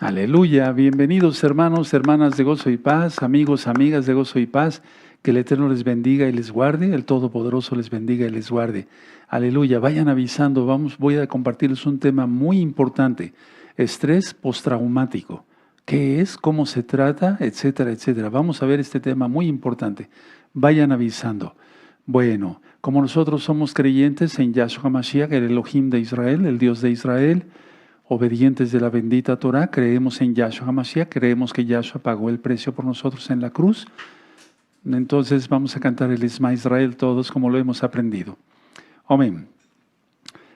Aleluya, bienvenidos hermanos, hermanas de Gozo y Paz, amigos, amigas de Gozo y Paz, que el Eterno les bendiga y les guarde, el Todopoderoso les bendiga y les guarde. Aleluya, vayan avisando, voy a compartirles un tema muy importante, estrés postraumático. ¿Qué es? ¿Cómo se trata? Etcétera, etcétera. Vamos a ver este tema muy importante. Vayan avisando. Bueno, como nosotros somos creyentes en Yahshua Mashiach, el Elohim de Israel, el Dios de Israel, obedientes de la bendita Torah, creemos en Yahshua HaMashiach, creemos que Yahshua pagó el precio por nosotros en la cruz. Entonces vamos a cantar el Isma Israel todos como lo hemos aprendido. Amén.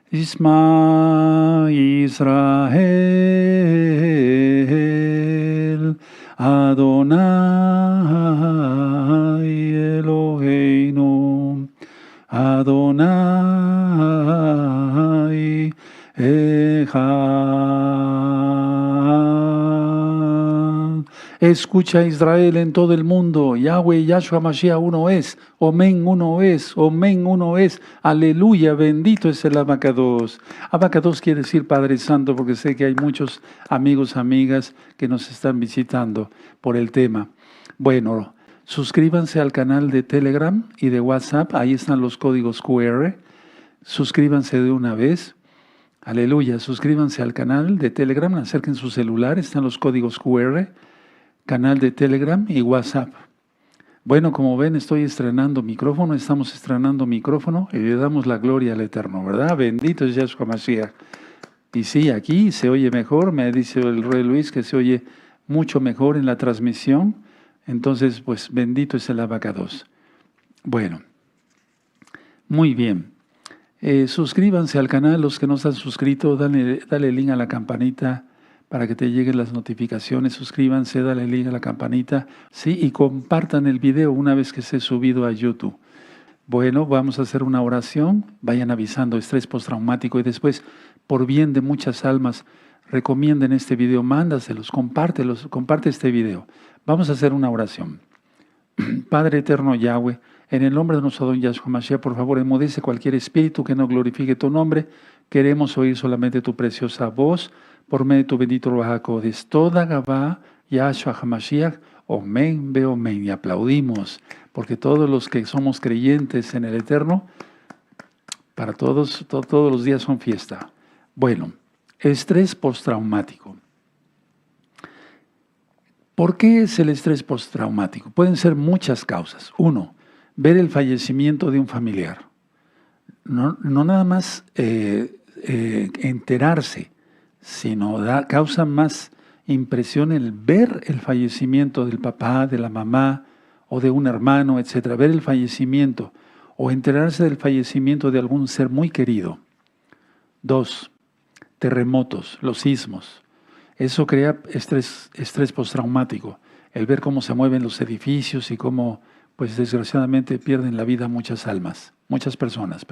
Isma Israel, Adonai Eloheinu, Adonai Echad. Escucha Israel en todo el mundo, Yahweh Yahshua Mashiach uno es, Omen uno es, Omen uno es, aleluya, bendito es el Abacados. Abacados quiere decir Padre Santo, porque sé que hay muchos amigos, amigas que nos están visitando por el tema. Bueno, suscríbanse al canal de Telegram y de WhatsApp, ahí están los códigos QR, suscríbanse de una vez. Aleluya, suscríbanse al canal de Telegram, acerquen su celular, están los códigos QR, canal de Telegram y WhatsApp. Bueno, como ven, estoy estrenando micrófono, estamos estrenando micrófono y le damos la gloria al Eterno, ¿verdad? Bendito es Yahshua Mashiach. Y sí, aquí se oye mejor, me dice el Rey Luis que se oye mucho mejor en la transmisión, entonces pues bendito es el Abacados. Bueno, muy bien. Suscríbanse al canal, los que no se han suscrito, dale link a la campanita para que te lleguen las notificaciones, suscríbanse, dale link a la campanita, sí, y compartan el video una vez que esté subido a YouTube. Bueno, vamos a hacer una oración, vayan avisando estrés postraumático y después, por bien de muchas almas, recomienden este video, mándaselos, comparte este video. Vamos a hacer una oración. Padre eterno Yahweh, en el nombre de nuestro don Yahshua Mashiach, por favor, enmudece cualquier espíritu que no glorifique tu nombre. Queremos oír solamente tu preciosa voz por medio de tu bendito Ruach HaKodesh. Toda Gabá, Yahshua HaMashiach, Omen, Be Omen. Y aplaudimos, porque todos los que somos creyentes en el Eterno, para todos los días son fiesta. Bueno, estrés postraumático. ¿Por qué es el estrés postraumático? Pueden ser muchas causas. Uno, ver el fallecimiento de un familiar. No nada más enterarse, sino causa más impresión el ver el fallecimiento del papá, de la mamá o de un hermano, etc. Ver el fallecimiento o enterarse del fallecimiento de algún ser muy querido. Dos, terremotos, los sismos. Eso crea estrés postraumático, el ver cómo se mueven los edificios y cómo, pues desgraciadamente, pierden la vida muchas personas.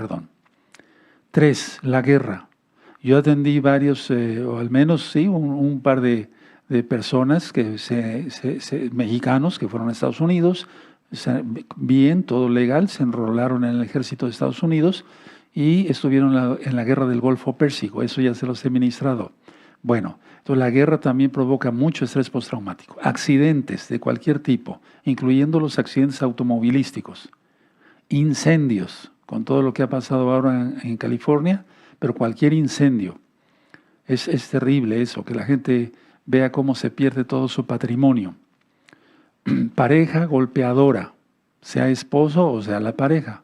Tres, la guerra. Yo atendí varios, o al menos sí, un par de personas, mexicanos que fueron a Estados Unidos, bien, todo legal, se enrolaron en el ejército de Estados Unidos y estuvieron en la guerra del Golfo Pérsico, eso ya se los he ministrado. Bueno, entonces la guerra también provoca mucho estrés postraumático. Accidentes de cualquier tipo, incluyendo los accidentes automovilísticos. Incendios, con todo lo que ha pasado ahora en California, pero cualquier incendio. Es terrible eso, que la gente vea cómo se pierde todo su patrimonio. Pareja golpeadora, sea esposo o sea la pareja,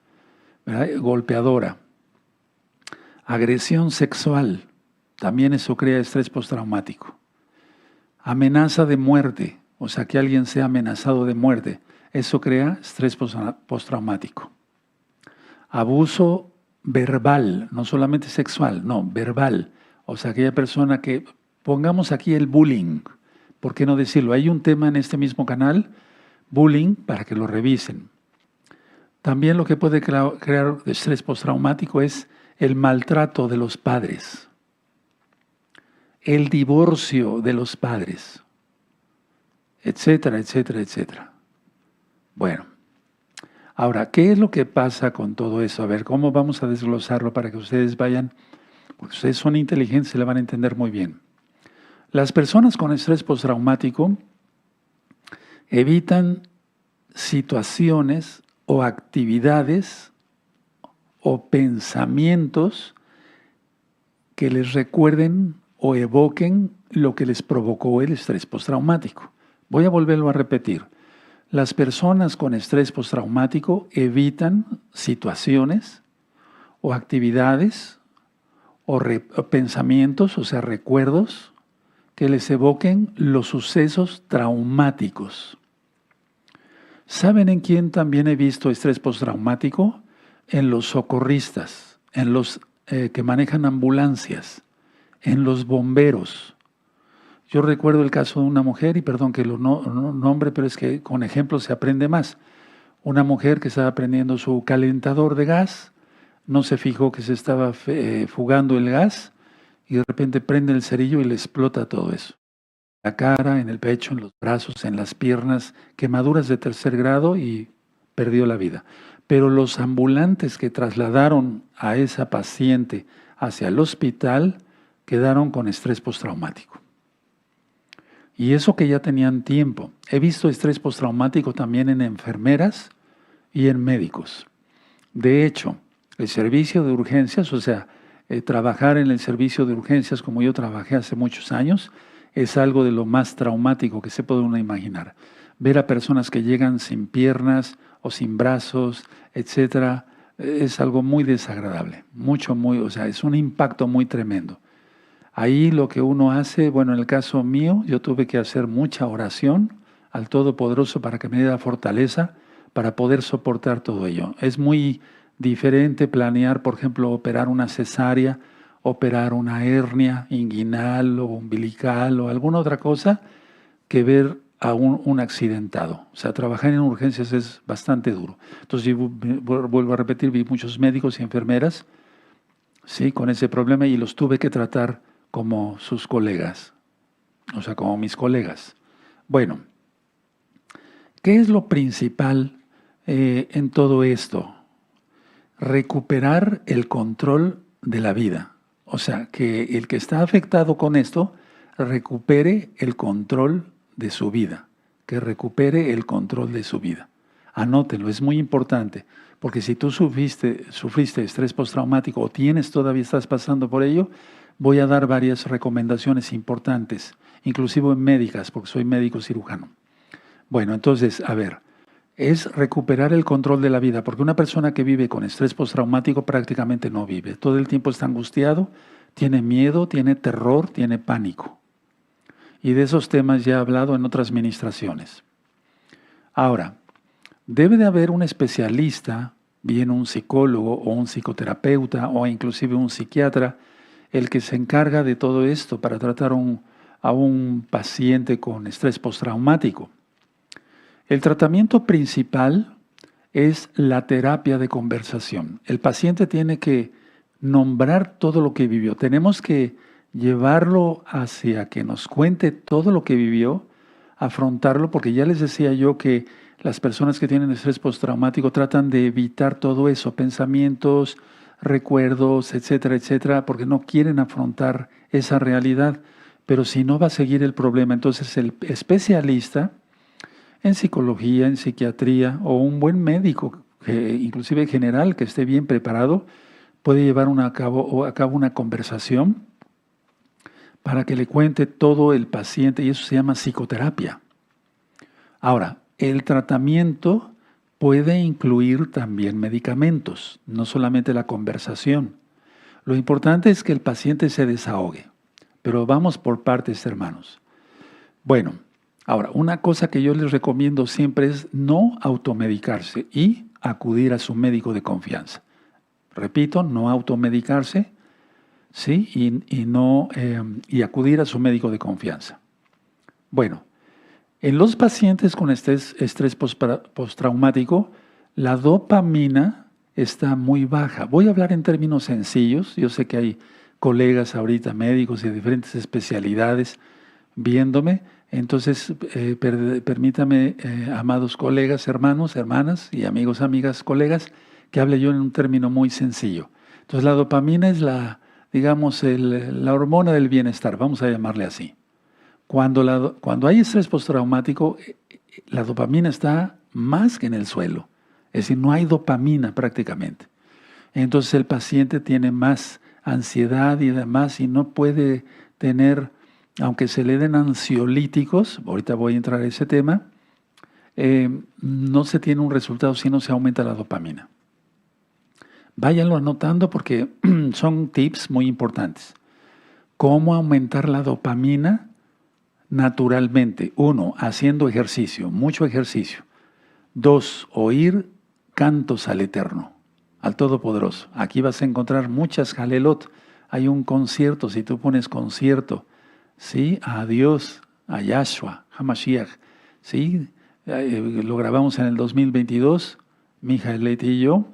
¿verdad? Golpeadora. Agresión sexual. También eso crea estrés postraumático. Amenaza de muerte, o sea que alguien sea amenazado de muerte, eso crea estrés postraumático. Abuso verbal, no solamente sexual, no, verbal. O sea, aquella persona que, pongamos aquí el bullying, ¿por qué no decirlo? Hay un tema en este mismo canal, bullying, para que lo revisen. También lo que puede crear estrés postraumático es el maltrato de los padres. El divorcio de los padres, etcétera, etcétera, etcétera. Bueno, ahora, ¿qué es lo que pasa con todo eso? A ver, ¿cómo vamos a desglosarlo para que ustedes vayan? Porque ustedes son inteligentes y le van a entender muy bien. Las personas con estrés postraumático evitan situaciones o actividades o pensamientos que les recuerden o evoquen lo que les provocó el estrés postraumático. Voy a volverlo a repetir. Las personas con estrés postraumático evitan situaciones o actividades o pensamientos, o sea, recuerdos que les evoquen los sucesos traumáticos. ¿Saben en quién también he visto estrés postraumático? En los socorristas, en los que manejan ambulancias, en los bomberos. Yo recuerdo el caso de una mujer, y perdón que lo nombre, pero es que con ejemplos se aprende más. Una mujer que estaba prendiendo su calentador de gas, no se fijó que se estaba fugando el gas y de repente prende el cerillo y le explota todo eso. La cara, en el pecho, en los brazos, en las piernas, quemaduras de 3er grado y perdió la vida. Pero los ambulantes que trasladaron a esa paciente hacia el hospital quedaron con estrés postraumático. Y eso que ya tenían tiempo. He visto estrés postraumático también en enfermeras y en médicos. De hecho, el servicio de urgencias, o sea, trabajar en el servicio de urgencias como yo trabajé hace muchos años, es algo de lo más traumático que se puede uno imaginar. Ver a personas que llegan sin piernas o sin brazos, etcétera, es algo muy desagradable. O sea, es un impacto muy tremendo. Ahí lo que uno hace, bueno, en el caso mío, yo tuve que hacer mucha oración al Todopoderoso para que me diera fortaleza para poder soportar todo ello. Es muy diferente planear, por ejemplo, operar una cesárea, operar una hernia inguinal o umbilical o alguna otra cosa, que ver a un accidentado. O sea, trabajar en urgencias es bastante duro. Entonces, yo vuelvo a repetir, vi muchos médicos y enfermeras, sí, con ese problema y los tuve que tratar como sus colegas, o sea, como mis colegas. Bueno, ¿qué es lo principal en todo esto? Recuperar el control de la vida. O sea, que el que está afectado con esto recupere el control de su vida, que recupere el control de su vida. Anótenlo, es muy importante, porque si tú sufriste estrés postraumático o estás pasando por ello, voy a dar varias recomendaciones importantes, inclusive médicas, porque soy médico cirujano. Bueno, entonces, a ver, es recuperar el control de la vida, porque una persona que vive con estrés postraumático prácticamente no vive. Todo el tiempo está angustiado, tiene miedo, tiene terror, tiene pánico. Y de esos temas ya he hablado en otras ministraciones. Ahora, debe de haber un especialista, bien un psicólogo o un psicoterapeuta o inclusive un psiquiatra, el que se encarga de todo esto para tratar a un paciente con estrés postraumático. El tratamiento principal es la terapia de conversación. El paciente tiene que nombrar todo lo que vivió. Tenemos que llevarlo hacia que nos cuente todo lo que vivió, afrontarlo, porque ya les decía yo que las personas que tienen estrés postraumático tratan de evitar todo eso, pensamientos, recuerdos, etcétera, etcétera, porque no quieren afrontar esa realidad. Pero si no va a seguir el problema, entonces el especialista en psicología, en psiquiatría o un buen médico, inclusive general, que esté bien preparado, puede llevar a cabo una conversación para que le cuente todo el paciente y eso se llama psicoterapia. Ahora, el tratamiento puede incluir también medicamentos, no solamente la conversación. Lo importante es que el paciente se desahogue, pero vamos por partes, hermanos. Bueno, ahora, una cosa que yo les recomiendo siempre es no automedicarse y acudir a su médico de confianza. Repito, no automedicarse, ¿sí? Y acudir a su médico de confianza. Bueno, en los pacientes con estrés postraumático, la dopamina está muy baja. Voy a hablar en términos sencillos. Yo sé que hay colegas ahorita, médicos de diferentes especialidades viéndome. Entonces, permítame, amados colegas, hermanos, hermanas y amigos, amigas, colegas, que hable yo en un término muy sencillo. Entonces, la dopamina es la hormona del bienestar, vamos a llamarle así. Cuando hay estrés postraumático, la dopamina está más que en el suelo. Es decir, no hay dopamina prácticamente. Entonces el paciente tiene más ansiedad y demás y no puede tener, aunque se le den ansiolíticos, ahorita voy a entrar a ese tema, no se tiene un resultado si no se aumenta la dopamina. Váyanlo anotando porque son tips muy importantes. ¿Cómo aumentar la dopamina? Naturalmente. 1, haciendo ejercicio, mucho ejercicio. 2, oír cantos al Eterno, al Todopoderoso. Aquí vas a encontrar muchas Jalelot. Hay un concierto, si tú pones concierto, ¿sí? A Dios, a Yahshua, Hamashiach, ¿sí? Lo grabamos en el 2022, Mijael y yo,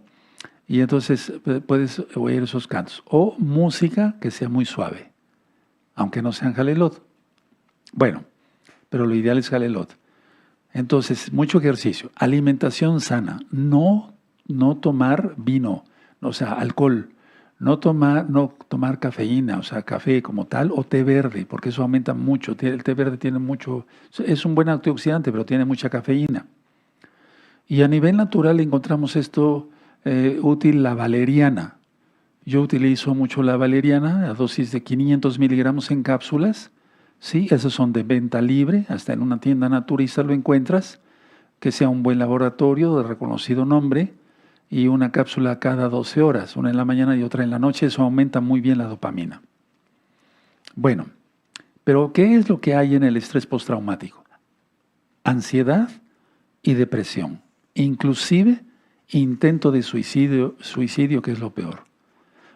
y entonces puedes oír esos cantos. O música que sea muy suave, aunque no sean Jalelot. Bueno, pero lo ideal es Jalelot. Entonces, mucho ejercicio. Alimentación sana. No tomar vino, o sea, alcohol. No tomar cafeína, o sea, café como tal, o té verde, porque eso aumenta mucho. El té verde tiene mucho, es un buen antioxidante, pero tiene mucha cafeína. Y a nivel natural encontramos esto útil, la valeriana. Yo utilizo mucho la valeriana, a dosis de 500 miligramos en cápsulas. Sí, esos son de venta libre, hasta en una tienda naturista lo encuentras, que sea un buen laboratorio de reconocido nombre y una cápsula cada 12 horas, una en la mañana y otra en la noche, eso aumenta muy bien la dopamina. Bueno, pero ¿qué es lo que hay en el estrés postraumático? Ansiedad y depresión, inclusive intento de suicidio que es lo peor.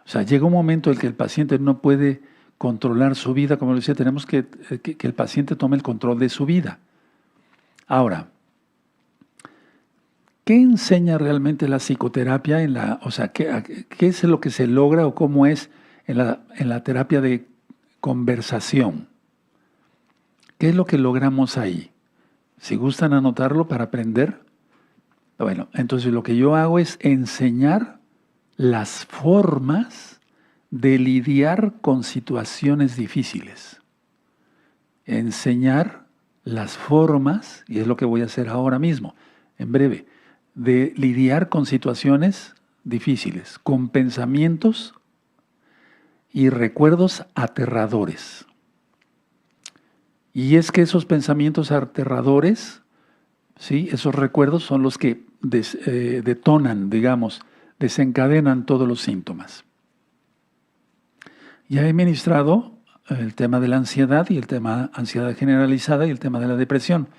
O sea, llega un momento en que el paciente no puede controlar su vida, como le decía, tenemos que el paciente tome el control de su vida. Ahora, ¿qué enseña realmente la psicoterapia qué es lo que se logra o cómo es en la terapia de conversación? ¿Qué es lo que logramos ahí? Si gustan anotarlo para aprender. Bueno, entonces lo que yo hago es enseñar las formas de lidiar con situaciones difíciles. Enseñar las formas, y es lo que voy a hacer ahora mismo, en breve, de lidiar con situaciones difíciles, con pensamientos y recuerdos aterradores. Y es que esos pensamientos aterradores, ¿sí? Esos recuerdos son los que detonan, digamos, desencadenan todos los síntomas. Ya he ministrado el tema de la ansiedad y el tema de ansiedad generalizada y el tema de la depresión,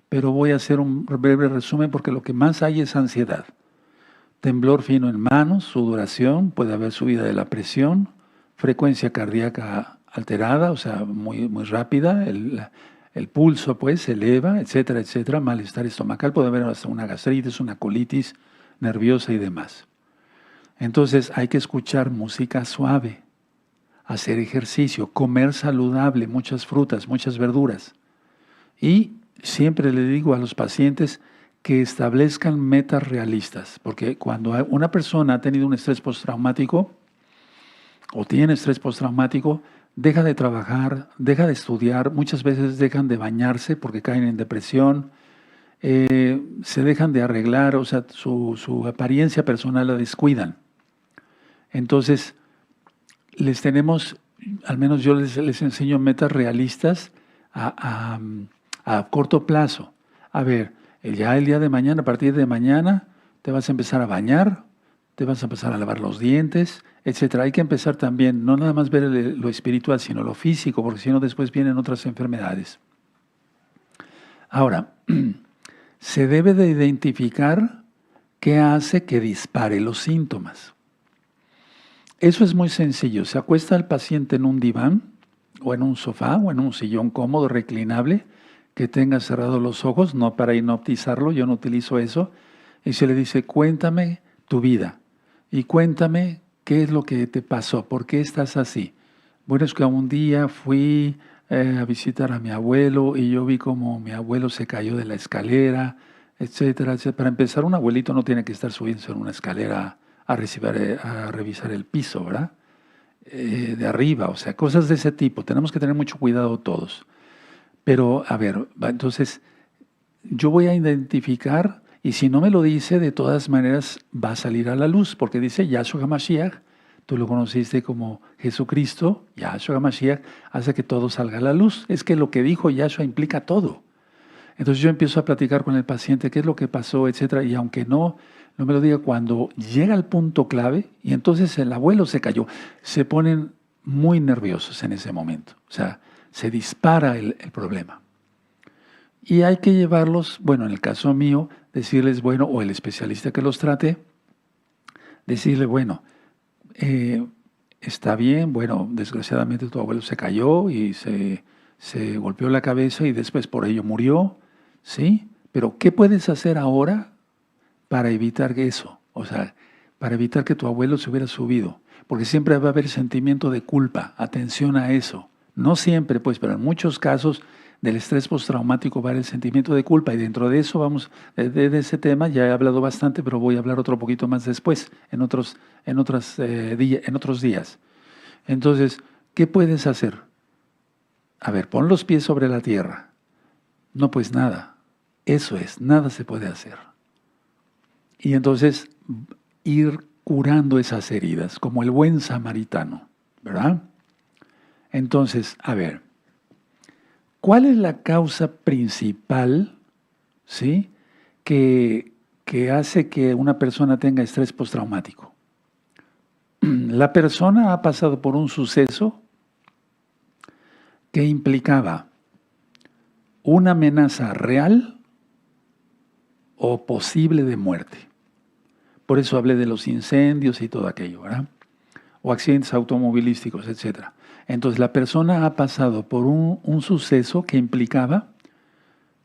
pero voy a hacer un breve resumen porque lo que más hay es ansiedad. Temblor fino en manos, sudoración, puede haber subida de la presión, frecuencia cardíaca alterada, o sea, muy, muy rápida, el pulso pues se eleva, etcétera, etcétera, malestar estomacal, puede haber hasta una gastritis, una colitis nerviosa y demás. Entonces hay que escuchar música suave, hacer ejercicio, comer saludable, muchas frutas, muchas verduras. Y siempre le digo a los pacientes que establezcan metas realistas, porque cuando una persona ha tenido un estrés postraumático o tiene estrés postraumático, deja de trabajar, deja de estudiar, muchas veces dejan de bañarse porque caen en depresión, se dejan de arreglar, o sea, su apariencia personal la descuidan. Entonces, les tenemos, al menos yo les enseño metas realistas a corto plazo. A ver, ya el día de mañana, a partir de mañana, te vas a empezar a bañar, te vas a empezar a lavar los dientes, etc. Hay que empezar también, no nada más ver lo espiritual, sino lo físico, porque si no después vienen otras enfermedades. Ahora, se debe de identificar qué hace que dispare los síntomas. Eso es muy sencillo. Se acuesta el paciente en un diván o en un sofá o en un sillón cómodo, reclinable, que tenga cerrados los ojos, no para hipnotizarlo, yo no utilizo eso, y se le dice, cuéntame tu vida y cuéntame qué es lo que te pasó, por qué estás así. Bueno, es que un día fui a visitar a mi abuelo y yo vi como mi abuelo se cayó de la escalera, etcétera, etcétera. Para empezar, un abuelito no tiene que estar subiendo en una escalera a revisar el piso, ¿verdad? De arriba, o sea, cosas de ese tipo. Tenemos que tener mucho cuidado todos. Pero, a ver, entonces, yo voy a identificar, y si no me lo dice, de todas maneras va a salir a la luz, porque dice Yahshua HaMashiach, tú lo conociste como Jesucristo, Yahshua HaMashiach, hace que todo salga a la luz. Es que lo que dijo Yahshua implica todo. Entonces yo empiezo a platicar con el paciente qué es lo que pasó, etcétera, y aunque no me lo diga, cuando llega al punto clave, y entonces el abuelo se cayó, se ponen muy nerviosos en ese momento. O sea, se dispara el problema. Y hay que llevarlos, bueno, en el caso mío, decirles, bueno, o el especialista que los trate, decirle, bueno, está bien, bueno, desgraciadamente tu abuelo se cayó y se golpeó la cabeza y después por ello murió, ¿sí? Pero ¿qué puedes hacer ahora para evitar eso? O sea, para evitar que tu abuelo se hubiera subido. Porque siempre va a haber sentimiento de culpa, atención a eso. No siempre, pues, pero en muchos casos del estrés postraumático va a haber el sentimiento de culpa y dentro de eso vamos, de ese tema ya he hablado bastante, pero voy a hablar otro poquito más después, en otros días. Entonces, ¿qué puedes hacer? A ver, pon los pies sobre la tierra. No, pues nada. Eso es, nada se puede hacer. Y entonces ir curando esas heridas, como el buen samaritano, ¿verdad? Entonces, a ver, ¿cuál es la causa principal, ¿sí?, que hace que una persona tenga estrés postraumático? La persona ha pasado por un suceso que implicaba una amenaza real o posible de muerte. Por eso hablé de los incendios y todo aquello, ¿verdad? O accidentes automovilísticos, etc. Entonces la persona ha pasado por un suceso que implicaba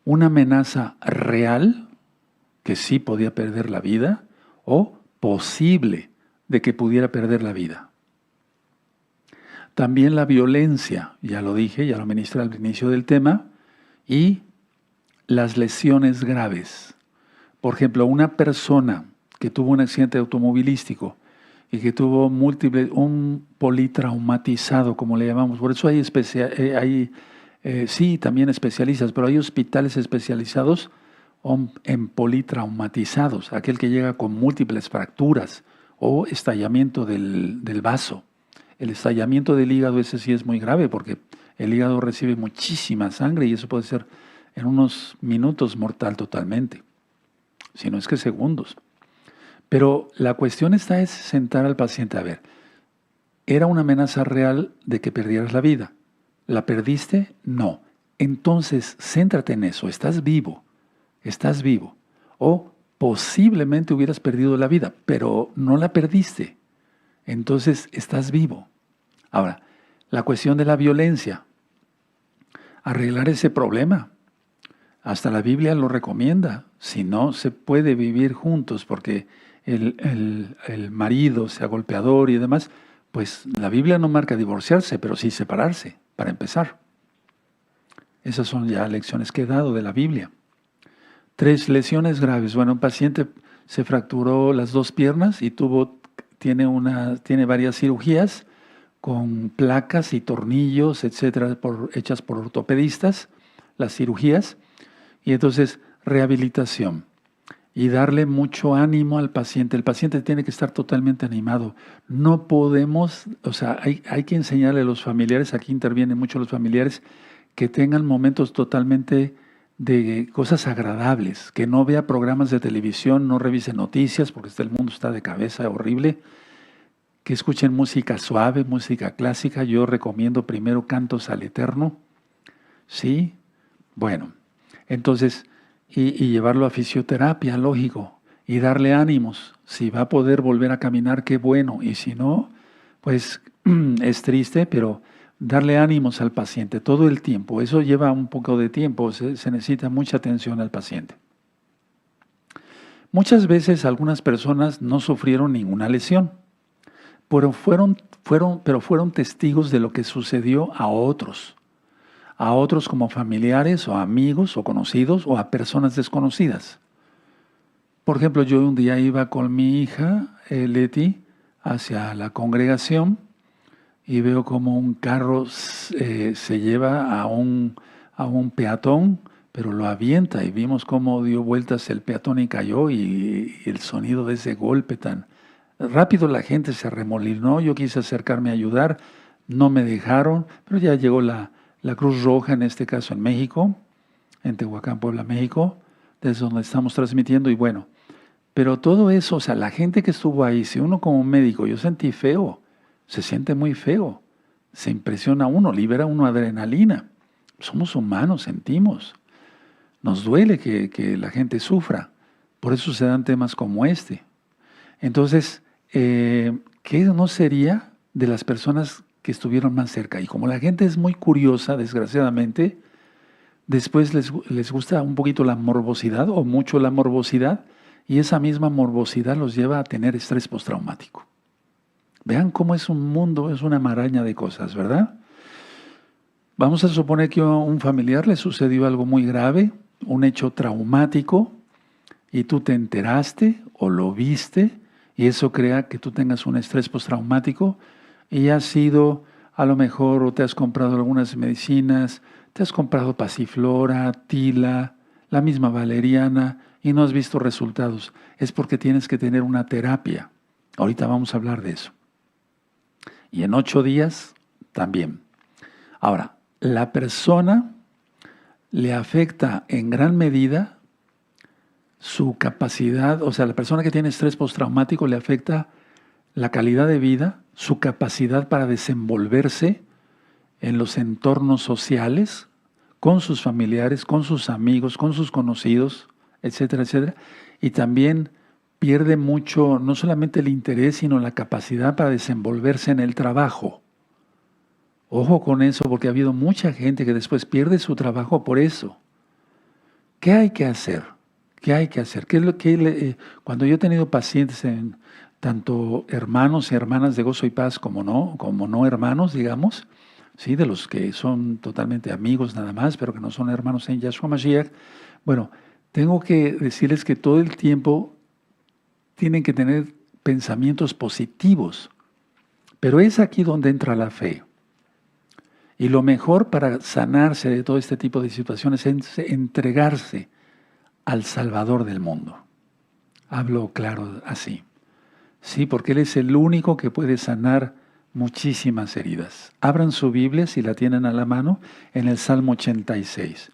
una amenaza real, que sí podía perder la vida, o posible de que pudiera perder la vida. También la violencia, ya lo dije, ya lo ministré al inicio del tema, y las lesiones graves. Por ejemplo, una persona que tuvo un accidente automovilístico y que tuvo un politraumatizado, como le llamamos. Por eso sí, también especialistas, pero hay hospitales especializados en politraumatizados, aquel que llega con múltiples fracturas o estallamiento del vaso. El estallamiento del hígado, ese sí es muy grave porque el hígado recibe muchísima sangre y eso puede ser en unos minutos mortal totalmente, si no es que segundos. Pero la cuestión es sentar al paciente a ver, ¿era una amenaza real de que perdieras la vida? ¿La perdiste? No. Entonces, céntrate en eso, estás vivo. O posiblemente hubieras perdido la vida, pero no la perdiste. Entonces, estás vivo. Ahora, la cuestión de la violencia. Arreglar ese problema. Hasta la Biblia lo recomienda. Si no, se puede vivir juntos porque el marido sea golpeador y demás, pues la Biblia no marca divorciarse, pero sí separarse, para empezar. Esas son ya lecciones que he dado de la Biblia. 3 lesiones graves. Bueno, un paciente se fracturó las 2 piernas y tiene varias cirugías con placas y tornillos, etcétera, hechas por ortopedistas, las cirugías. Y entonces, rehabilitación. Y darle mucho ánimo al paciente. El paciente tiene que estar totalmente animado. No podemos, o sea, hay que enseñarle a los familiares, aquí intervienen mucho los familiares, que tengan momentos totalmente de cosas agradables, que no vea programas de televisión, no revise noticias, porque el mundo está de cabeza horrible, que escuchen música suave, música clásica. Yo recomiendo primero cantos al Eterno, ¿sí? Bueno, entonces, y llevarlo a fisioterapia, lógico, y darle ánimos. Si va a poder volver a caminar, qué bueno, y si no, pues es triste, pero darle ánimos al paciente todo el tiempo. Eso lleva un poco de tiempo, se necesita mucha atención al paciente. Muchas veces algunas personas no sufrieron ninguna lesión, pero fueron testigos de lo que sucedió a otros como familiares o amigos o conocidos o a personas desconocidas. Por ejemplo, yo un día iba con mi hija, Leti, hacia la congregación y veo como un carro se lleva a a un peatón, pero lo avienta y vimos cómo dio vueltas el peatón y cayó y el sonido de ese golpe tan rápido, la gente se arremolinó. Yo quise acercarme a ayudar, no me dejaron, pero ya llegó la Cruz Roja, en este caso en México, en Tehuacán, Puebla, México, desde donde estamos transmitiendo. Y bueno, pero todo eso, o sea, la gente que estuvo ahí, si uno como médico, yo sentí feo, se siente muy feo, se impresiona uno, libera uno adrenalina. Somos humanos, sentimos. Nos duele que la gente sufra. Por eso se dan temas como este. Entonces, ¿qué no sería de las personas que estuvieron más cerca? Y como la gente es muy curiosa, desgraciadamente, después les gusta un poquito la morbosidad o mucho la morbosidad, y esa misma morbosidad los lleva a tener estrés postraumático. Vean cómo es un mundo, es una maraña de cosas, ¿verdad? Vamos a suponer que a un familiar le sucedió algo muy grave, un hecho traumático, y tú te enteraste o lo viste, y eso crea que tú tengas un estrés postraumático, y has ido, a lo mejor, o te has comprado algunas medicinas, te has comprado pasiflora, tila, la misma valeriana, y no has visto resultados. Es porque tienes que tener una terapia. Ahorita vamos a hablar de eso. Y en 8 días también. Ahora, la persona le afecta en gran medida su capacidad, o sea, la persona que tiene estrés postraumático le afecta la calidad de vida, su capacidad para desenvolverse en los entornos sociales, con sus familiares, con sus amigos, con sus conocidos, etcétera, etcétera. Y también pierde mucho, no solamente el interés, sino la capacidad para desenvolverse en el trabajo. Ojo con eso, porque ha habido mucha gente que después pierde su trabajo por eso. ¿Qué hay que hacer? ¿Qué hay que hacer? ¿Qué es lo que cuando yo he tenido pacientes, tanto hermanos y hermanas de gozo y paz como no hermanos, digamos, ¿sí? De los que son totalmente amigos nada más, pero que no son hermanos en Yahshua Mashiach, bueno, tengo que decirles que todo el tiempo tienen que tener pensamientos positivos, pero es aquí donde entra la fe. Y lo mejor para sanarse de todo este tipo de situaciones es entregarse al Salvador del mundo. Hablo claro así. Sí, porque Él es el único que puede sanar muchísimas heridas. Abran su Biblia, si la tienen a la mano, en el Salmo 86.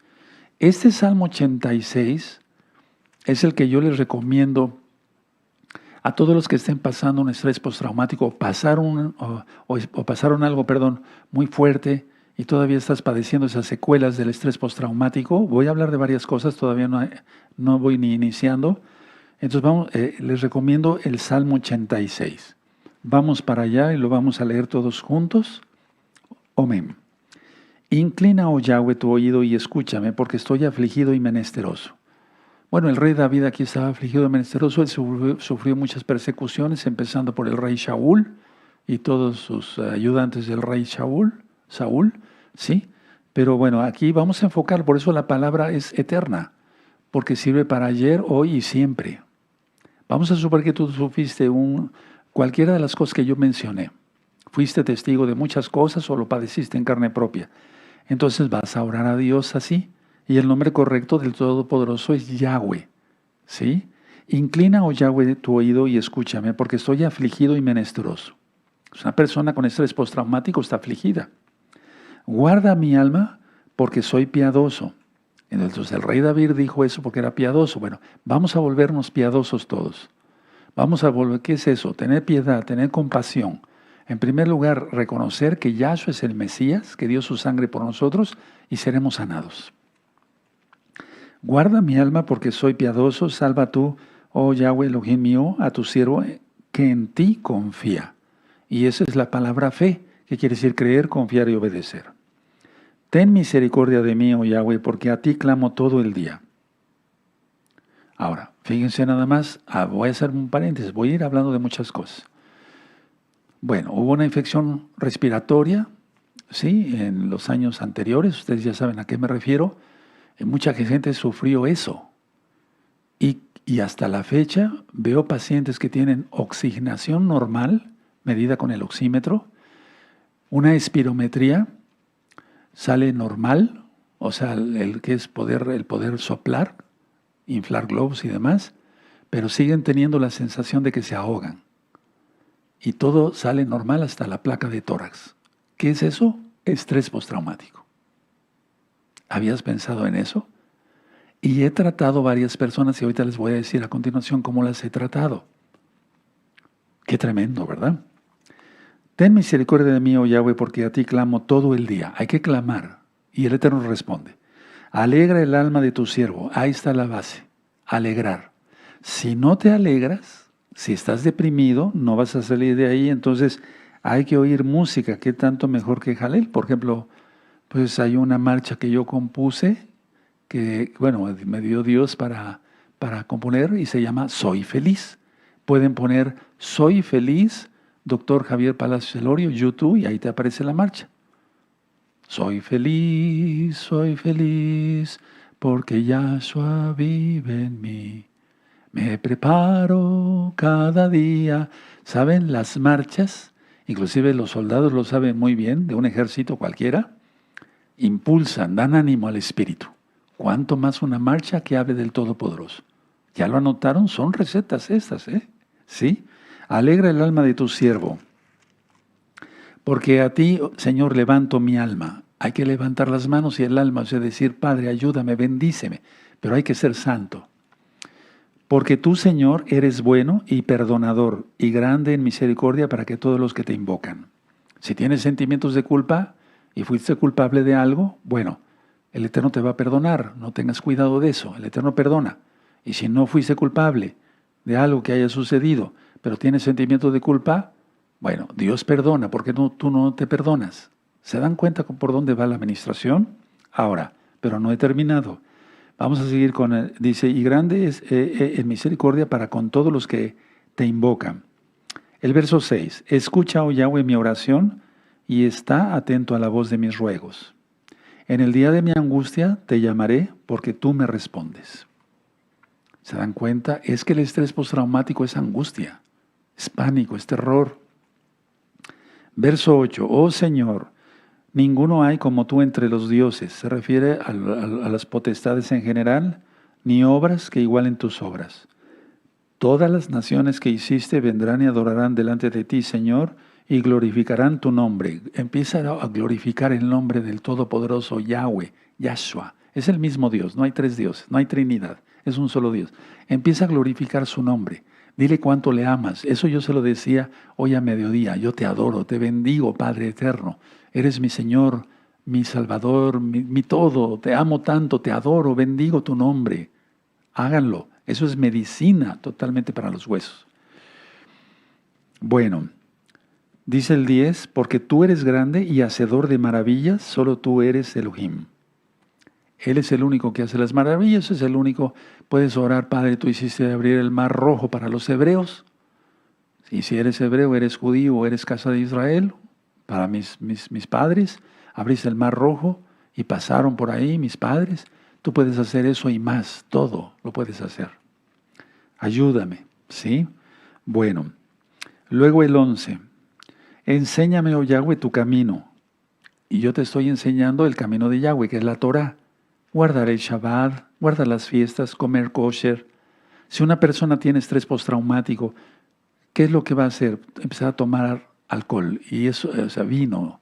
Este Salmo 86 es el que yo les recomiendo a todos los que estén pasando un estrés postraumático o pasaron algo, muy fuerte y todavía estás padeciendo esas secuelas del estrés postraumático. Voy a hablar de varias cosas, todavía no voy ni iniciando. Entonces les recomiendo el Salmo 86. Vamos para allá y lo vamos a leer todos juntos. Amén. Inclina, oh Yahweh, tu oído y escúchame, porque estoy afligido y menesteroso. Bueno, el rey David aquí estaba afligido y menesteroso. Él sufrió muchas persecuciones, empezando por el rey Shaul y todos sus ayudantes del rey Saúl, ¿sí? Pero bueno, aquí vamos a enfocar, por eso la palabra es eterna, porque sirve para ayer, hoy y siempre. Vamos a suponer que tú sufriste cualquiera de las cosas que yo mencioné. Fuiste testigo de muchas cosas o lo padeciste en carne propia. Entonces vas a orar a Dios así. Y el nombre correcto del Todopoderoso es Yahweh, ¿sí? Inclina, oh Yahweh, tu oído y escúchame, porque estoy afligido y menesteroso. Una persona con estrés postraumático está afligida. Guarda mi alma, porque soy piadoso. Entonces el rey David dijo eso porque era piadoso. Bueno, vamos a volvernos piadosos todos. ¿Qué es eso? Tener piedad, tener compasión. En primer lugar, reconocer que Yahshua es el Mesías, que dio su sangre por nosotros y seremos sanados. Guarda mi alma porque soy piadoso, salva tú, oh Yahweh Elohim mío, a tu siervo que en ti confía. Y esa es la palabra fe, que quiere decir creer, confiar y obedecer. Ten misericordia de mí, oh Yahweh, porque a ti clamo todo el día. Ahora, fíjense nada más, voy a hacer un paréntesis, voy a ir hablando de muchas cosas. Bueno, hubo una infección respiratoria, ¿sí? En los años anteriores, ustedes ya saben a qué me refiero. Mucha gente sufrió eso. Y hasta la fecha veo pacientes que tienen oxigenación normal, medida con el oxímetro, una espirometría, sale normal, o sea, el que es el poder soplar, inflar globos y demás, pero siguen teniendo la sensación de que se ahogan. Y todo sale normal hasta la placa de tórax. ¿Qué es eso? Estrés postraumático. ¿Habías pensado en eso? Y he tratado varias personas y ahorita les voy a decir a continuación cómo las he tratado. Qué tremendo, ¿verdad? Ten misericordia de mí, oh Yahweh, porque a ti clamo todo el día. Hay que clamar. Y el Eterno responde. Alegra el alma de tu siervo. Ahí está la base. Alegrar. Si no te alegras, si estás deprimido, no vas a salir de ahí. Entonces hay que oír música. ¿Qué tanto mejor que Jalel? Por ejemplo, pues hay una marcha que yo compuse, que, bueno, me dio Dios para componer y se llama Soy Feliz. Pueden poner Soy Feliz, Dr. Javier Palacios Elorio, YouTube, y ahí te aparece la marcha. Soy feliz, porque Yahshua vive en mí. Me preparo cada día. ¿Saben las marchas? Inclusive los soldados lo saben muy bien, de un ejército cualquiera. Impulsan, dan ánimo al espíritu. ¿Cuánto más una marcha que hable del Todopoderoso? ¿Ya lo anotaron? Son recetas estas, ¿eh? ¿Sí? Alegra el alma de tu siervo, porque a ti, Señor, levanto mi alma. Hay que levantar las manos y el alma, o sea, decir, Padre, ayúdame, bendíceme, pero hay que ser santo. Porque tú, Señor, eres bueno y perdonador y grande en misericordia para que todos los que te invocan. Si tienes sentimientos de culpa y fuiste culpable de algo, bueno, el Eterno te va a perdonar, no tengas cuidado de eso, el Eterno perdona. Y si no fuiste culpable de algo que haya sucedido, pero tienes sentimientos de culpa, bueno, Dios perdona, porque tú no te perdonas. ¿Se dan cuenta por dónde va la administración? Ahora, pero no he terminado. Vamos a seguir con, dice, y grande es en misericordia para con todos los que te invocan. El verso 6, escucha, oh Yahweh, mi oración y está atento a la voz de mis ruegos. En el día de mi angustia te llamaré porque tú me respondes. ¿Se dan cuenta? Es que el estrés postraumático es angustia, es pánico, es terror. Verso 8, oh Señor, ninguno hay como tú entre los dioses. Se refiere a las potestades en general, ni obras que igualen tus obras. Todas las naciones que hiciste vendrán y adorarán delante de ti, Señor, y glorificarán tu nombre. Empieza a glorificar el nombre del Todopoderoso Yahweh, Yahshua. Es el mismo Dios, no hay tres dioses, no hay Trinidad, es un solo Dios. Empieza a glorificar su nombre. Dile cuánto le amas. Eso yo se lo decía hoy a mediodía. Yo te adoro, te bendigo, Padre eterno. Eres mi Señor, mi Salvador, mi todo. Te amo tanto, te adoro, bendigo tu nombre. Háganlo. Eso es medicina totalmente para los huesos. Bueno, dice el 10, porque tú eres grande y hacedor de maravillas, solo tú eres Elohim. Él es el único que hace las maravillas, es el único. Puedes orar, Padre, tú hiciste abrir el mar rojo para los hebreos. Y si eres hebreo, eres judío o eres casa de Israel, para mis padres, abriste el mar rojo y pasaron por ahí mis padres. Tú puedes hacer eso y más, todo lo puedes hacer. Ayúdame, ¿sí? Bueno, luego el 11. Enséñame, oh Yahweh, tu camino. Y yo te estoy enseñando el camino de Yahweh, que es la Torah. Guardar el Shabbat, guardar las fiestas, comer kosher. Si una persona tiene estrés postraumático, ¿qué es lo que va a hacer? Empezar a tomar alcohol, y eso, o sea, vino,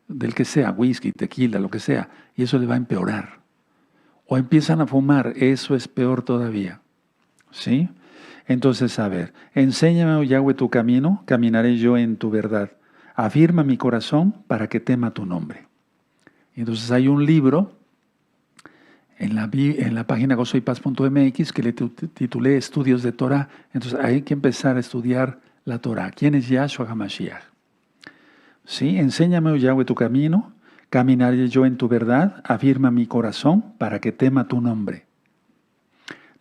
del que sea, whisky, tequila, lo que sea, y eso le va a empeorar. O empiezan a fumar, eso es peor todavía. ¿Sí? Entonces, a ver, enséñame, oh Yahweh, tu camino, caminaré yo en tu verdad. Afirma mi corazón para que tema tu nombre. Entonces hay un libro en la página gozoypaz.mx que le titulé Estudios de Torah. Entonces hay que empezar a estudiar la Torah. ¿Quién es Yahshua HaMashiach? ¿Sí? Enséñame, oh Yahweh, tu camino, caminaré yo en tu verdad, afirma mi corazón para que tema tu nombre.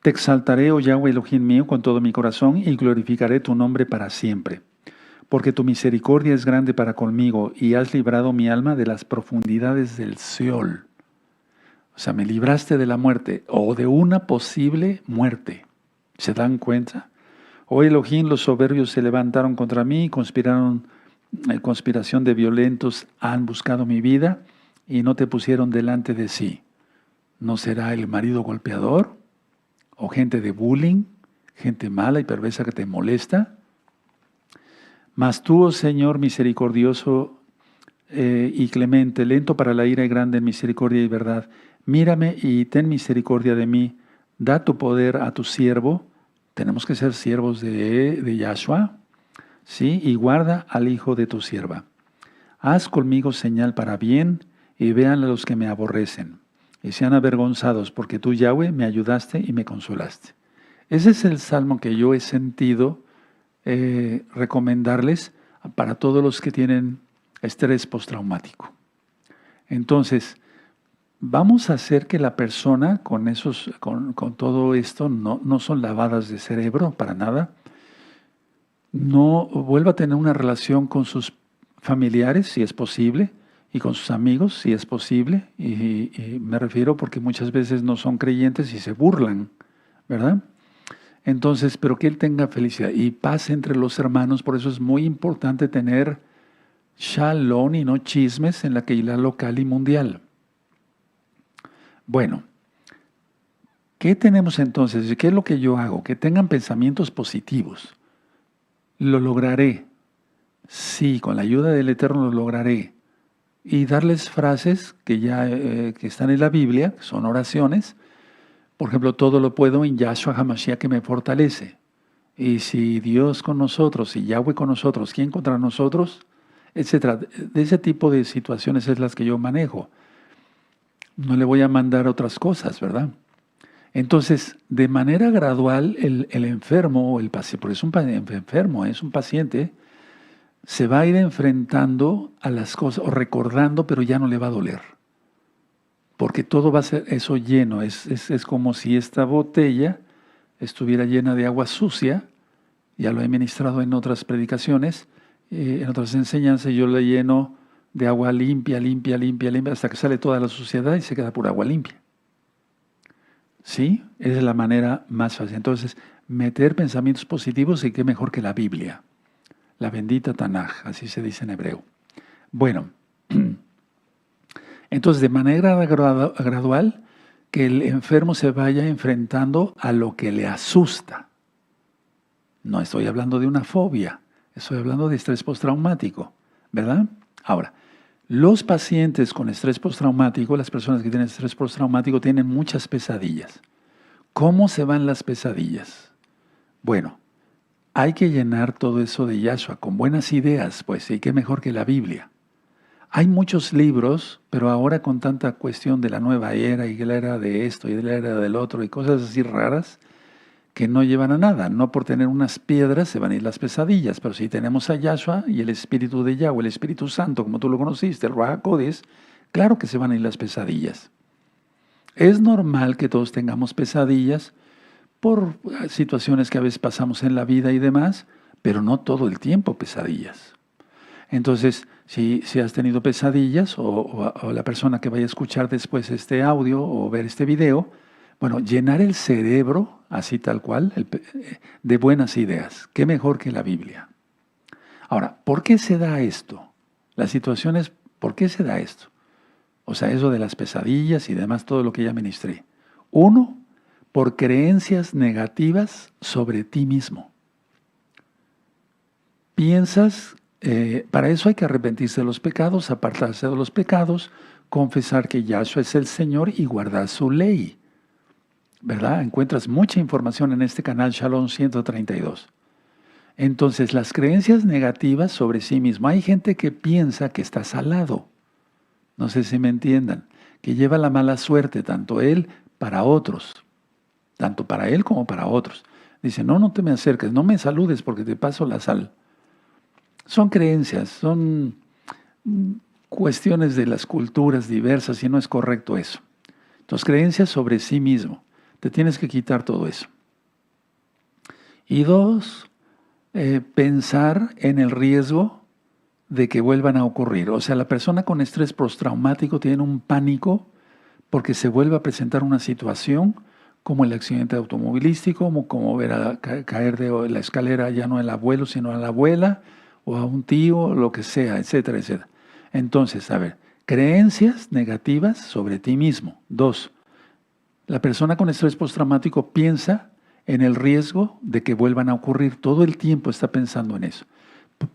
Te exaltaré, oh Yahweh Elohim mío, con todo mi corazón y glorificaré tu nombre para siempre. Porque tu misericordia es grande para conmigo y has librado mi alma de las profundidades del Seol. O sea, me libraste de la muerte o de una posible muerte. ¿Se dan cuenta? Oh Elohim, los soberbios se levantaron contra mí y conspiración de violentos han buscado mi vida y no te pusieron delante de sí. ¿No será el marido golpeador? ¿O gente de bullying? ¿Gente mala y perversa que te molesta? Mas tú, oh Señor misericordioso y clemente, lento para la ira y grande en misericordia y verdad, mírame y ten misericordia de mí. Da tu poder a tu siervo. Tenemos que ser siervos de Yahshua, ¿sí? Y guarda al hijo de tu sierva. Haz conmigo señal para bien y vean a los que me aborrecen y sean avergonzados, porque tú, Yahweh, me ayudaste y me consolaste. Ese es el salmo que yo he sentido recomendarles para todos los que tienen estrés postraumático. Entonces, vamos a hacer que la persona con todo esto no son lavadas de cerebro para nada, no vuelva a tener una relación con sus familiares, si es posible, y con sus amigos, si es posible, y me refiero porque muchas veces no son creyentes y se burlan, ¿verdad? Entonces, pero que él tenga felicidad y paz entre los hermanos. Por eso es muy importante tener shalom y no chismes en la Keilah local y mundial. Bueno, ¿qué tenemos entonces? ¿Qué es lo que yo hago? Que tengan pensamientos positivos. Lo lograré. Sí, con la ayuda del Eterno lo lograré. Y darles frases que ya que están en la Biblia, que son oraciones. Por ejemplo, todo lo puedo en Yahshua HaMashiach que me fortalece. Y si Dios con nosotros, si Yahweh con nosotros, ¿quién contra nosotros? Etcétera. De ese tipo de situaciones es las que yo manejo. No le voy a mandar otras cosas, ¿verdad? Entonces, de manera gradual, el enfermo, o el paciente, porque es un enfermo, es un paciente, se va a ir enfrentando a las cosas, o recordando, pero ya no le va a doler. Porque todo va a ser eso lleno. Es como si esta botella estuviera llena de agua sucia. Ya lo he ministrado en otras predicaciones, en otras enseñanzas. Yo la lleno de agua limpia, hasta que sale toda la suciedad y se queda pura agua limpia. ¿Sí? Esa es la manera más fácil. Entonces, meter pensamientos positivos, y qué mejor que la Biblia. La bendita Tanaj, así se dice en hebreo. Bueno, entonces de manera gradual, que el enfermo se vaya enfrentando a lo que le asusta. No estoy hablando de una fobia, estoy hablando de estrés postraumático, ¿verdad? Ahora, los pacientes con estrés postraumático, las personas que tienen estrés postraumático, tienen muchas pesadillas. ¿Cómo se van las pesadillas? Bueno, hay que llenar todo eso de Yahshua con buenas ideas, pues, y qué mejor que la Biblia. Hay muchos libros, pero ahora con tanta cuestión de la nueva era y la era de esto y de la era del otro y cosas así raras que no llevan a nada. No por tener unas piedras se van a ir las pesadillas, pero si tenemos a Yahshua y el Espíritu de Yahweh, el Espíritu Santo, como tú lo conociste, el Ruach HaKodesh, claro que se van a ir las pesadillas. Es normal que todos tengamos pesadillas por situaciones que a veces pasamos en la vida y demás, pero no todo el tiempo pesadillas. Entonces, si has tenido pesadillas o la persona que vaya a escuchar después este audio o ver este video, bueno, llenar el cerebro, así tal cual, de buenas ideas. ¿Qué mejor que la Biblia? Ahora, ¿por qué se da esto? La situación es, ¿por qué se da esto? O sea, eso de las pesadillas y demás, todo lo que ya ministré. Uno, por creencias negativas sobre ti mismo. Piensas, para eso hay que arrepentirse de los pecados, apartarse de los pecados, confesar que Yahshua es el Señor y guardar su ley. ¿Verdad? Encuentras mucha información en este canal Shalom 132. Entonces, las creencias negativas sobre sí mismo. Hay gente que piensa que está salado. No sé si me entiendan. Que lleva la mala suerte, tanto él para otros. Tanto para él como para otros. Dice, no te me acerques, no me saludes porque te paso la sal. Son creencias, son cuestiones de las culturas diversas y no es correcto eso. Entonces, creencias sobre sí mismo. Te tienes que quitar todo eso. Y dos, pensar en el riesgo de que vuelvan a ocurrir. O sea, la persona con estrés postraumático tiene un pánico porque se vuelve a presentar una situación como el accidente automovilístico, como ver a caer de la escalera ya no el abuelo, sino a la abuela, o a un tío, lo que sea, etcétera, etcétera. Entonces, a ver, creencias negativas sobre ti mismo. Dos, La persona con estrés postraumático piensa en el riesgo de que vuelvan a ocurrir. Todo el tiempo está pensando en eso.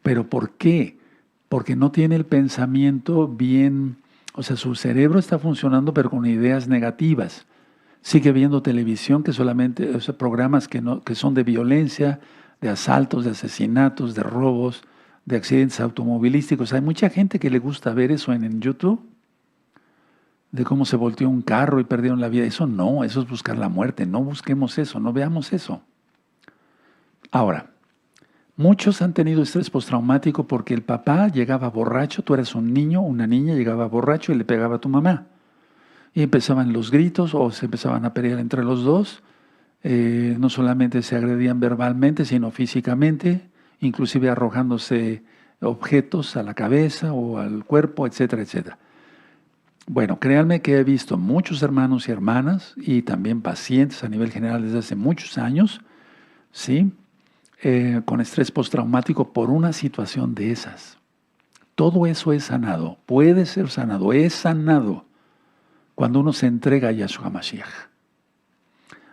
¿Pero por qué? Porque no tiene el pensamiento bien, o sea, su cerebro está funcionando pero con ideas negativas. Sigue viendo televisión que solamente, o sea, programas que son de violencia, de asaltos, de asesinatos, de robos, de accidentes automovilísticos. Hay mucha gente que le gusta ver eso en YouTube, de cómo se volteó un carro y perdieron la vida. Eso no, eso es buscar la muerte. No busquemos eso, no veamos eso. Ahora, muchos han tenido estrés postraumático porque el papá llegaba borracho, tú eras un niño, una niña, llegaba borracho y le pegaba a tu mamá. Y empezaban los gritos o se empezaban a pelear entre los dos. No solamente se agredían verbalmente, sino físicamente, inclusive arrojándose objetos a la cabeza o al cuerpo, etcétera, etcétera. Bueno, créanme que he visto muchos hermanos y hermanas y también pacientes a nivel general desde hace muchos años, ¿sí? Con estrés postraumático por una situación de esas. Todo eso es sanado, puede ser sanado, es sanado cuando uno se entrega a Yahshua Mashiach.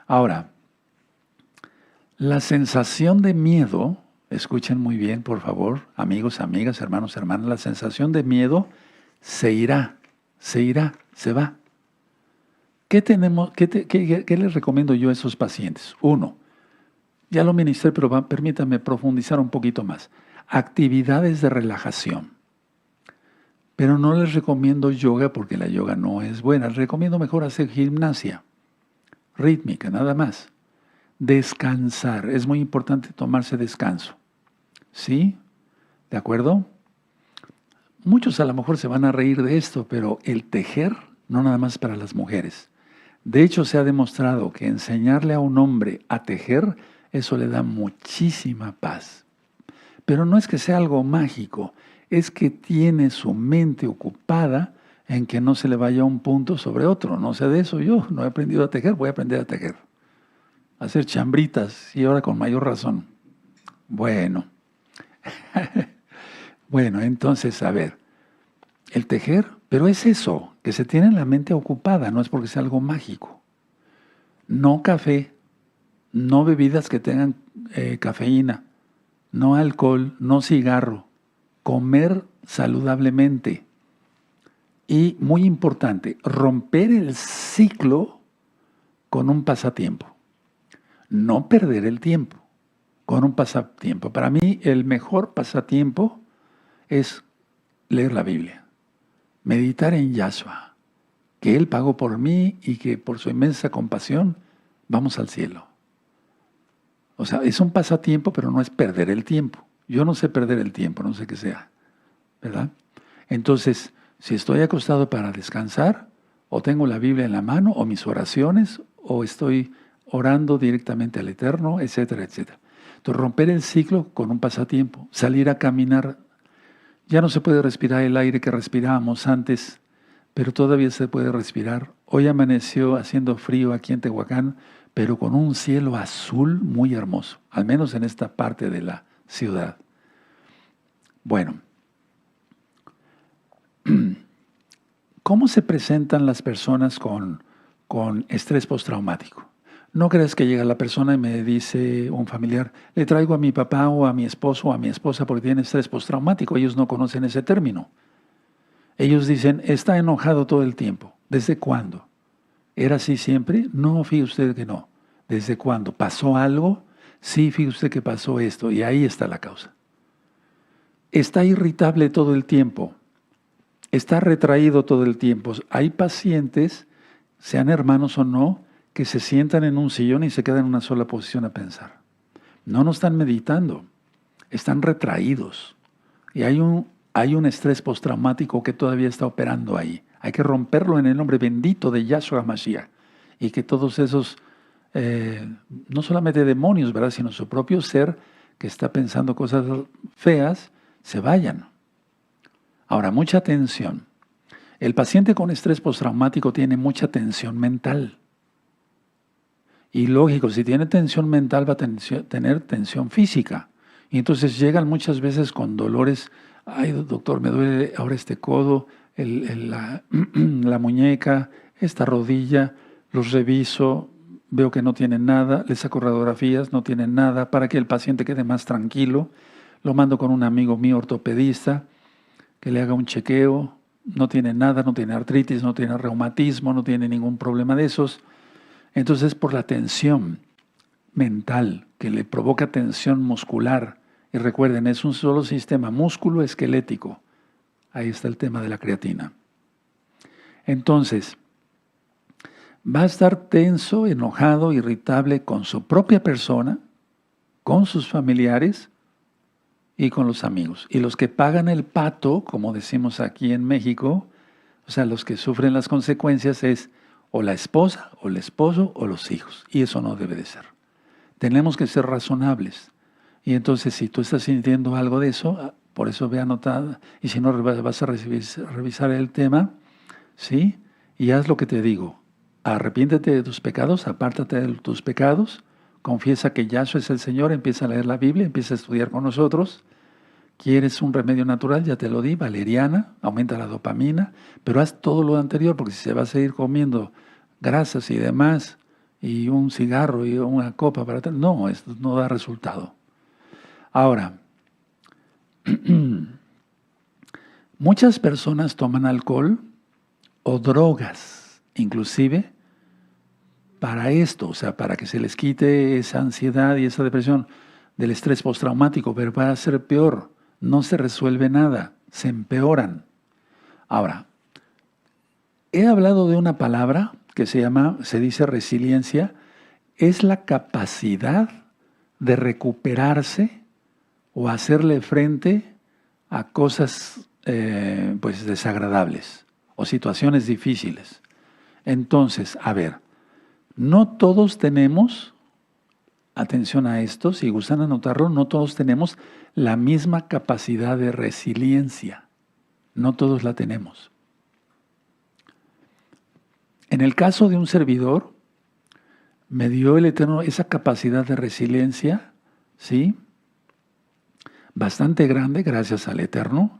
Ahora, la sensación de miedo, escuchen muy bien por favor, amigos, amigas, hermanos, hermanas, la sensación de miedo se irá, se va. ¿Qué les recomiendo yo a esos pacientes? Uno, ya lo ministré, pero permítanme profundizar un poquito más. Actividades de relajación. Pero no les recomiendo yoga porque la yoga no es buena. Les recomiendo mejor hacer gimnasia rítmica, nada más. Descansar. Es muy importante tomarse descanso. ¿Sí? ¿De acuerdo? Muchos a lo mejor se van a reír de esto, pero el tejer no nada más para las mujeres. De hecho, se ha demostrado que enseñarle a un hombre a tejer, eso le da muchísima paz. Pero no es que sea algo mágico, es que tiene su mente ocupada en que no se le vaya un punto sobre otro. No sé de eso yo, no he aprendido a tejer, voy a aprender a tejer. A hacer chambritas y ahora con mayor razón. Bueno. Bueno, entonces, a ver, el tejer, pero es eso, que se tiene la mente ocupada, no es porque sea algo mágico. No café, no bebidas que tengan cafeína, no alcohol, no cigarro, comer saludablemente. Y muy importante, romper el ciclo con un pasatiempo. No perder el tiempo con un pasatiempo. Para mí el mejor pasatiempo es leer la Biblia, meditar en Yahshua, que Él pagó por mí y que por su inmensa compasión vamos al cielo. O sea, es un pasatiempo, pero no es perder el tiempo. Yo no sé perder el tiempo, no sé qué sea, ¿verdad? Entonces, si estoy acostado para descansar, o tengo la Biblia en la mano, o mis oraciones, o estoy orando directamente al Eterno, etcétera, etcétera. Entonces, romper el ciclo con un pasatiempo, salir a caminar. Ya no se puede respirar el aire que respirábamos antes, pero todavía se puede respirar. Hoy amaneció haciendo frío aquí en Tehuacán, pero con un cielo azul muy hermoso, al menos en esta parte de la ciudad. Bueno, ¿cómo se presentan las personas con estrés postraumático? No creas que llega la persona y me dice un familiar, le traigo a mi papá o a mi esposo o a mi esposa porque tiene estrés postraumático. Ellos no conocen ese término. Ellos dicen, está enojado todo el tiempo. ¿Desde cuándo? ¿Era así siempre? No, fíjese usted que no. ¿Desde cuándo? ¿Pasó algo? Sí, fíjese usted que pasó esto y ahí está la causa. Está irritable todo el tiempo. Está retraído todo el tiempo. Hay pacientes, sean hermanos o no, que se sientan en un sillón y se quedan en una sola posición a pensar. No están meditando, están retraídos. Y hay un estrés postraumático que todavía está operando ahí. Hay que romperlo en el nombre bendito de Yahshua Mashiach. Y que todos esos, no solamente demonios, ¿verdad?, sino su propio ser que está pensando cosas feas, se vayan. Ahora, mucha tensión. El paciente con estrés postraumático tiene mucha tensión mental. Y lógico, si tiene tensión mental va a tener tensión física. Y entonces llegan muchas veces con dolores. Ay, doctor, me duele ahora este codo, la muñeca, esta rodilla. los reviso, veo que no tienen nada, les saco radiografías, no tienen nada, para que el paciente quede más tranquilo. Lo mando con un amigo mío ortopedista que le haga un chequeo, no tiene nada, no tiene artritis, no tiene reumatismo, no tiene ningún problema de esos. Entonces, por la tensión mental que le provoca tensión muscular, y recuerden, es un solo sistema músculo-esquelético. Ahí está el tema de la creatina. Entonces, va a estar tenso, enojado, irritable con su propia persona, con sus familiares y con los amigos. Y los que pagan el pato, como decimos aquí en México, o sea, los que sufren las consecuencias es o la esposa, o el esposo, o los hijos. Y eso no debe de ser. Tenemos que ser razonables. Y entonces, si tú estás sintiendo algo de eso, por eso ve anotada, y si no, vas a revisar el tema, ¿sí? Y haz lo que te digo. Arrepiéntete de tus pecados, apártate de tus pecados, confiesa que Yahshua es el Señor, empieza a leer la Biblia, empieza a estudiar con nosotros. ¿Quieres un remedio natural? Ya te lo di, valeriana, aumenta la dopamina, pero haz todo lo anterior, porque si se va a seguir comiendo grasas y demás, y un cigarro y una copa no, esto no da resultado. Ahora, muchas personas toman alcohol o drogas, inclusive para esto, o sea, para que se les quite esa ansiedad y esa depresión del estrés postraumático, pero va a ser peor, no se resuelve nada, se empeoran. Ahora, he hablado de una palabra que se dice resiliencia, es la capacidad de recuperarse o hacerle frente a cosas pues desagradables o situaciones difíciles. Entonces, a ver, no todos tenemos, atención a esto, si gustan anotarlo, no todos tenemos la misma capacidad de resiliencia. No todos la tenemos. En el caso de un servidor, me dio el Eterno esa capacidad de resiliencia, ¿sí? Bastante grande, gracias al Eterno,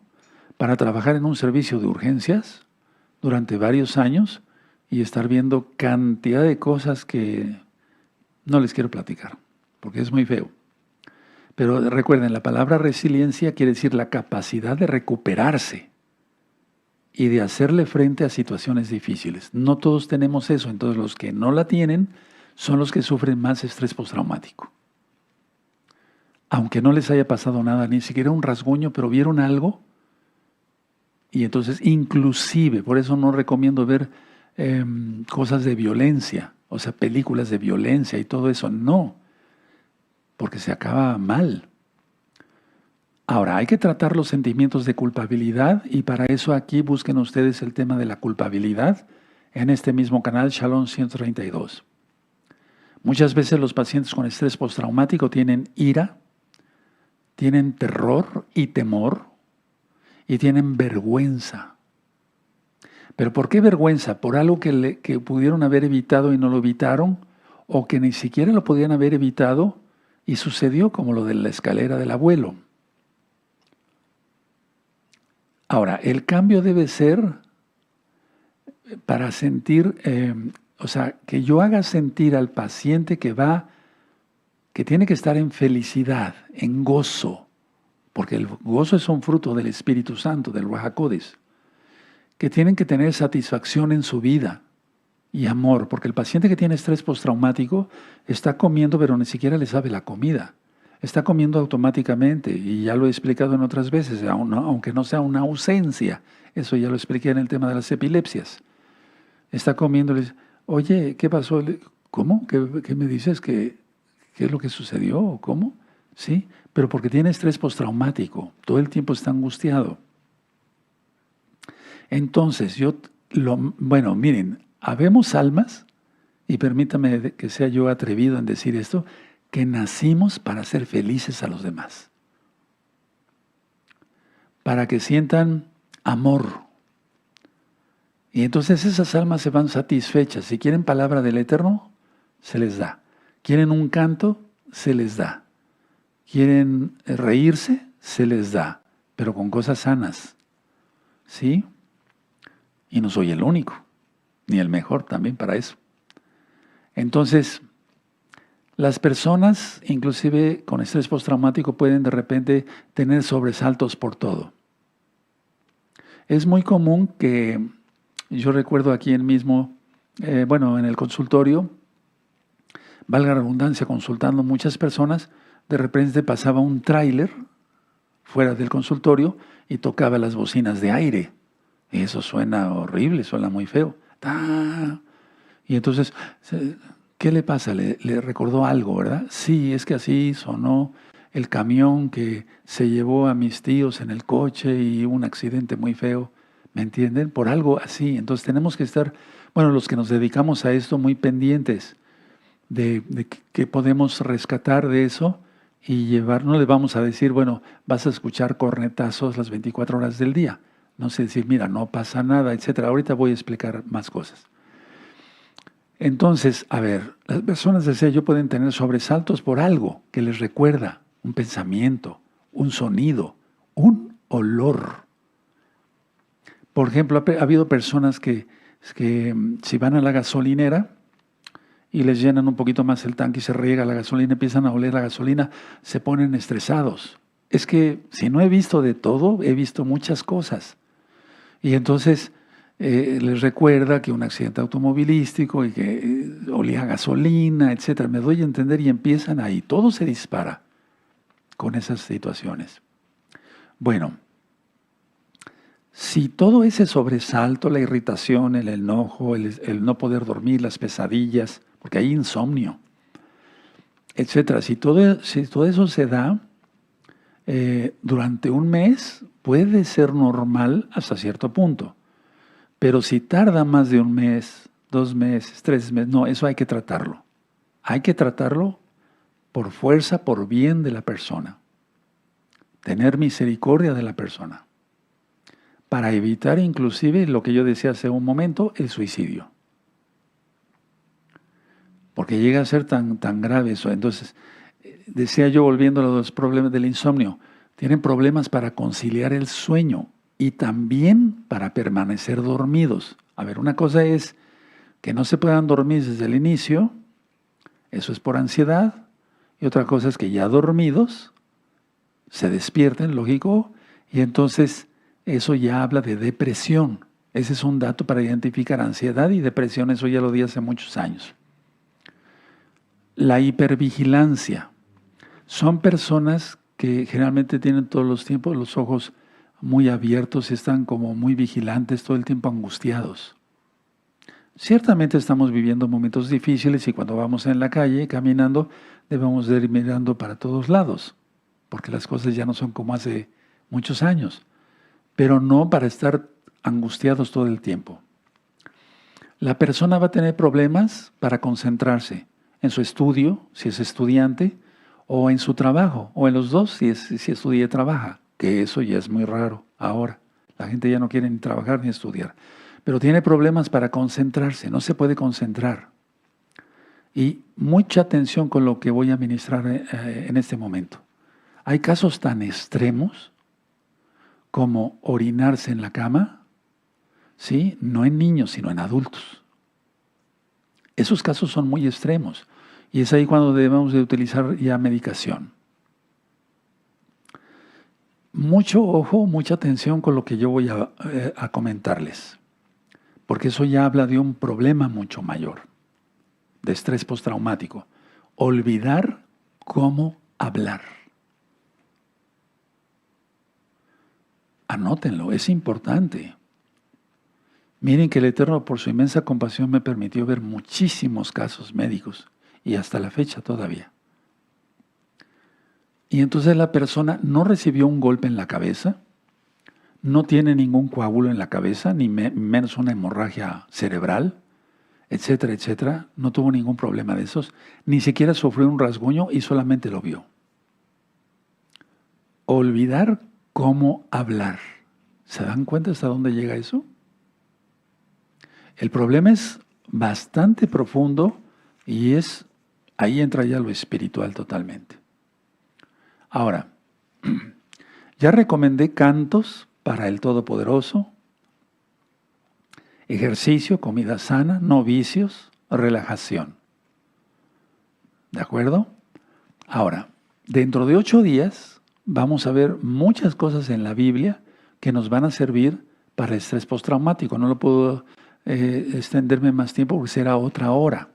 para trabajar en un servicio de urgencias durante varios años y estar viendo cantidad de cosas que no les quiero platicar, porque es muy feo. Pero recuerden, la palabra resiliencia quiere decir la capacidad de recuperarse y de hacerle frente a situaciones difíciles. No todos tenemos eso, entonces los que no la tienen son los que sufren más estrés postraumático. Aunque no les haya pasado nada, ni siquiera un rasguño, pero vieron algo. Y entonces, inclusive, por eso no recomiendo ver cosas de violencia, o sea, películas de violencia y todo eso, no, porque se acaba mal. Ahora, hay que tratar los sentimientos de culpabilidad y para eso aquí busquen ustedes el tema de la culpabilidad en este mismo canal, Shalom 132. Muchas veces los pacientes con estrés postraumático tienen ira, tienen terror y temor y tienen vergüenza. ¿Pero por qué vergüenza? ¿Por algo que pudieron haber evitado y no lo evitaron? ¿O que ni siquiera lo podían haber evitado y sucedió como lo de la escalera del abuelo? Ahora, el cambio debe ser para sentir, o sea, que yo haga sentir al paciente que tiene que estar en felicidad, en gozo, porque el gozo es un fruto del Espíritu Santo, del Ruach HaKodesh, que tienen que tener satisfacción en su vida y amor, porque el paciente que tiene estrés postraumático está comiendo, pero ni siquiera le sabe la comida. Está comiendo automáticamente, y ya lo he explicado en otras veces, aunque no sea una ausencia. Eso ya lo expliqué en el tema de las epilepsias. Está comiendo, le dice, oye, ¿qué pasó? ¿Cómo? ¿Qué me dices? ¿Qué es lo que sucedió? ¿Cómo? Sí, pero porque tiene estrés postraumático, todo el tiempo está angustiado. Entonces, bueno, miren, habemos almas, y permítame que sea yo atrevido en decir esto, que nacimos para ser felices a los demás, para que sientan amor. Y entonces esas almas se van satisfechas. Si quieren palabra del Eterno, se les da. Quieren un canto, se les da. Quieren reírse, se les da, pero con cosas sanas. ¿Sí? Y no soy el único, ni el mejor también para eso. Entonces, las personas, inclusive con estrés postraumático, pueden de repente tener sobresaltos por todo. Es muy común que, yo recuerdo aquí en mismo, en el consultorio, valga la redundancia, consultando muchas personas, de repente pasaba un tráiler fuera del consultorio y tocaba las bocinas de aire. Y eso suena horrible, suena muy feo. ¡Ta! Y entonces, ¿qué le pasa? Le recordó algo, ¿verdad? Sí, es que así sonó el camión que se llevó a mis tíos en el coche y hubo un accidente muy feo. ¿Me entienden? Por algo así. Entonces tenemos que estar, los que nos dedicamos a esto, muy pendientes de qué podemos rescatar de eso y llevar. No le vamos a decir, vas a escuchar cornetazos las 24 horas del día. No sé decir, mira, no pasa nada, etcétera. Ahorita voy a explicar más cosas. Entonces, a ver, las personas, decía yo, pueden tener sobresaltos por algo que les recuerda, un pensamiento, un sonido, un olor. Por ejemplo, ha habido personas que si van a la gasolinera y les llenan un poquito más el tanque y se riega la gasolina, empiezan a oler la gasolina, se ponen estresados. Es que si no he visto de todo, he visto muchas cosas. Y entonces les recuerda que un accidente automovilístico y que olía a gasolina, etcétera. Me doy a entender y empiezan ahí. Todo se dispara con esas situaciones. Bueno, si todo ese sobresalto, la irritación, el enojo, el no poder dormir, las pesadillas, porque hay insomnio, etcétera, si todo eso se da durante un mes, puede ser normal hasta cierto punto. Pero si tarda más de un mes, 2 meses, 3 meses, no, eso hay que tratarlo. Hay que tratarlo por fuerza, por bien de la persona. Tener misericordia de la persona. Para evitar inclusive lo que yo decía hace un momento, el suicidio. Porque llega a ser tan grave eso. Entonces, decía yo, volviendo a los problemas del insomnio, tienen problemas para conciliar el sueño y también para permanecer dormidos. A ver, una cosa es que no se puedan dormir desde el inicio, eso es por ansiedad, y otra cosa es que ya dormidos se despierten, lógico, y entonces eso ya habla de depresión. Ese es un dato para identificar ansiedad y depresión, eso ya lo di hace muchos años. La hipervigilancia. Son personas que generalmente tienen todos los tiempos los ojos muy abiertos y están como muy vigilantes, todo el tiempo angustiados. Ciertamente estamos viviendo momentos difíciles y cuando vamos en la calle caminando debemos de ir mirando para todos lados, porque las cosas ya no son como hace muchos años, pero no para estar angustiados todo el tiempo. La persona va a tener problemas para concentrarse en su estudio, si es estudiante, o en su trabajo, o en los dos, si estudia y trabaja, que eso ya es muy raro ahora. La gente ya no quiere ni trabajar ni estudiar. Pero tiene problemas para concentrarse, no se puede concentrar. Y mucha atención con lo que voy a ministrar en este momento. Hay casos tan extremos como orinarse en la cama, ¿sí? No en niños, sino en adultos. Esos casos son muy extremos y es ahí cuando debemos de utilizar ya medicación. Mucho ojo, mucha atención con lo que yo voy a comentarles, porque eso ya habla de un problema mucho mayor, de estrés postraumático. Olvidar cómo hablar. Anótenlo, es importante. Miren que el Eterno, por su inmensa compasión, me permitió ver muchísimos casos médicos y hasta la fecha todavía. Y entonces la persona no recibió un golpe en la cabeza, no tiene ningún coágulo en la cabeza, ni menos una hemorragia cerebral, etcétera, etcétera. No tuvo ningún problema de esos, ni siquiera sufrió un rasguño y solamente lo vio. Olvidar cómo hablar. ¿Se dan cuenta hasta dónde llega eso? El problema es bastante profundo y ahí entra ya lo espiritual totalmente. Ahora, ya recomendé cantos para el Todopoderoso, ejercicio, comida sana, no vicios, relajación. ¿De acuerdo? Ahora, dentro de 8 días vamos a ver muchas cosas en la Biblia que nos van a servir para el estrés postraumático. No lo puedo extenderme más tiempo porque será otra hora.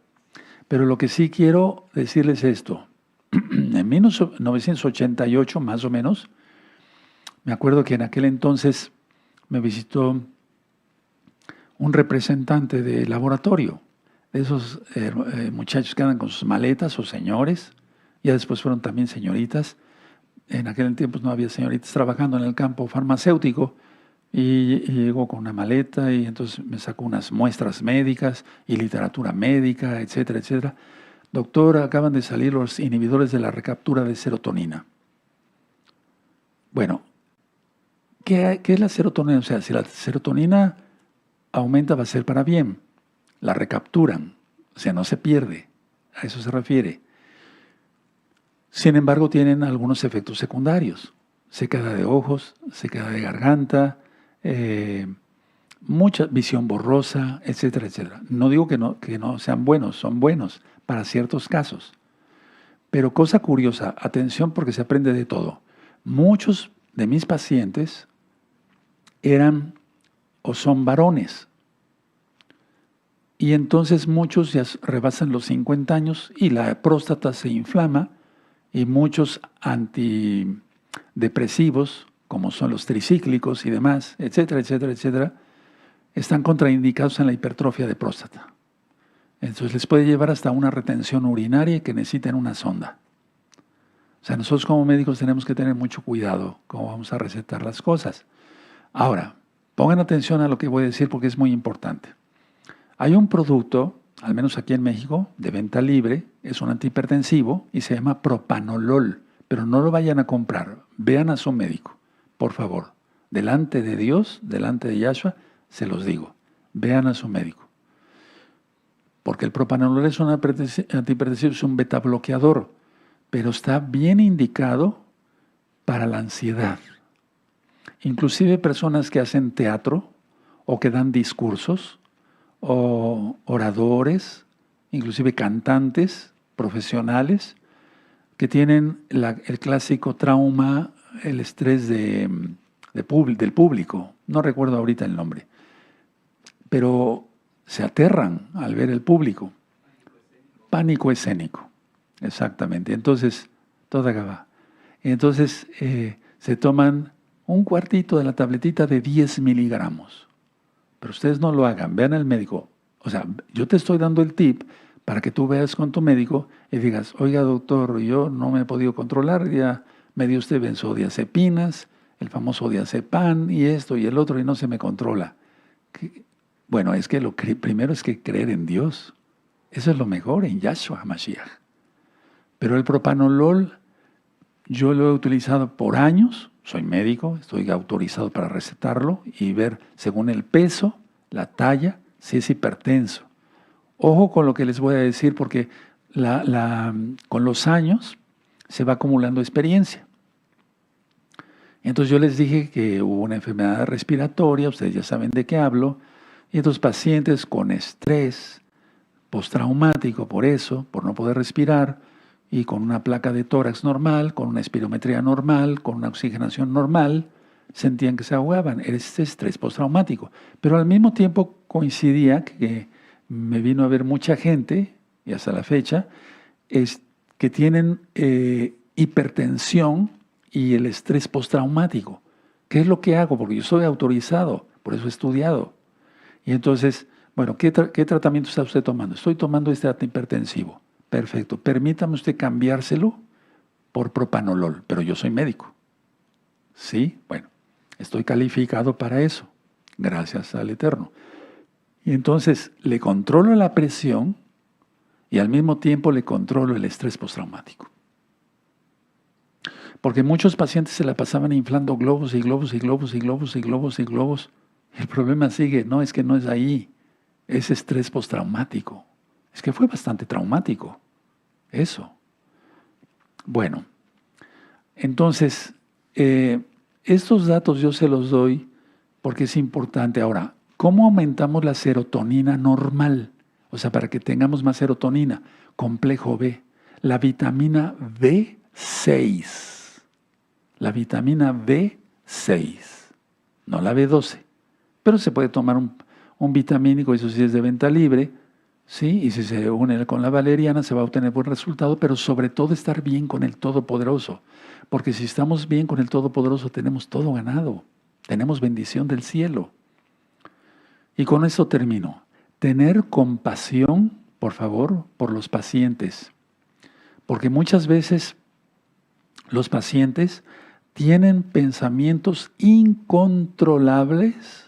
Pero lo que sí quiero decirles esto. En 1988, más o menos, me acuerdo que en aquel entonces me visitó un representante de laboratorio, de esos muchachos que andan con sus maletas o señores, ya después fueron también señoritas. En aquel tiempo no había señoritas trabajando en el campo farmacéutico y llegó con una maleta y entonces me sacó unas muestras médicas y literatura médica, etcétera, etcétera. Doctor, acaban de salir los inhibidores de la recaptura de serotonina. Bueno, ¿qué es la serotonina? O sea, si la serotonina aumenta va a ser para bien. La recapturan, o sea, no se pierde. A eso se refiere. Sin embargo, tienen algunos efectos secundarios. Sequedad de ojos, sequedad de garganta, mucha visión borrosa, etcétera, etcétera. No digo que no sean buenos, son buenos para ciertos casos. Pero cosa curiosa, atención porque se aprende de todo. Muchos de mis pacientes eran o son varones. Y entonces muchos ya rebasan los 50 años y la próstata se inflama y muchos antidepresivos, como son los tricíclicos y demás, etcétera, etcétera, etcétera, están contraindicados en la hipertrofia de próstata. Entonces les puede llevar hasta una retención urinaria y que necesiten una sonda. O sea, nosotros como médicos tenemos que tener mucho cuidado cómo vamos a recetar las cosas. Ahora, pongan atención a lo que voy a decir porque es muy importante. Hay un producto, al menos aquí en México, de venta libre, es un antihipertensivo y se llama propanolol, pero no lo vayan a comprar, vean a su médico, por favor. Delante de Dios, delante de Yahshua, se los digo, vean a su médico. Porque el propanolol es un antihipertensivo, es un beta bloqueador, pero está bien indicado para la ansiedad. Inclusive personas que hacen teatro o que dan discursos, o oradores, inclusive cantantes profesionales, que tienen el clásico trauma, el estrés del público. No recuerdo ahorita el nombre. Pero se aterran al ver el público. Pánico escénico. Exactamente. Entonces, toda gaba. Entonces, se toman un cuartito de la tabletita de 10 miligramos. Pero ustedes no lo hagan, vean al médico. O sea, yo te estoy dando el tip para que tú veas con tu médico y digas, oiga doctor, yo no me he podido controlar, ya me dio usted benzodiazepinas, el famoso diazepam y esto y el otro y no se me controla. Bueno, es que lo primero es que creer en Dios. Eso es lo mejor, en Yahshua HaMashiach. Pero el propanolol yo lo he utilizado por años. Soy médico, estoy autorizado para recetarlo y ver según el peso, la talla, si es hipertenso. Ojo con lo que les voy a decir porque con los años se va acumulando experiencia. Entonces yo les dije que hubo una enfermedad respiratoria, ustedes ya saben de qué hablo, y estos pacientes con estrés postraumático por eso, por no poder respirar, y con una placa de tórax normal, con una espirometría normal, con una oxigenación normal, sentían que se ahogaban. Era este estrés postraumático. Pero al mismo tiempo coincidía que me vino a ver mucha gente, y hasta la fecha, que tienen hipertensión y el estrés postraumático. ¿Qué es lo que hago? Porque yo soy autorizado, por eso he estudiado. Y entonces, bueno, ¿qué tratamiento está usted tomando? Estoy tomando este antihipertensivo. Perfecto. Permítame usted cambiárselo por propanolol, pero yo soy médico. ¿Sí? Bueno, estoy calificado para eso, gracias al Eterno. Y entonces le controlo la presión y al mismo tiempo le controlo el estrés postraumático. Porque muchos pacientes se la pasaban inflando globos y globos y globos y globos y globos y globos. Y el problema sigue, no, es que no es ahí, es estrés postraumático. Es que fue bastante traumático. Eso. Bueno, entonces, estos datos yo se los doy porque es importante. Ahora, ¿cómo aumentamos la serotonina normal? O sea, para que tengamos más serotonina. Complejo B. La vitamina B6. La vitamina B6. No la B12. Pero se puede tomar un vitamínico, eso sí es de venta libre, ¿sí? Y si se une con la valeriana se va a obtener buen resultado, pero sobre todo estar bien con el Todopoderoso. Porque si estamos bien con el Todopoderoso tenemos todo ganado. Tenemos bendición del cielo. Y con eso termino. Tener compasión, por favor, por los pacientes. Porque muchas veces los pacientes tienen pensamientos incontrolables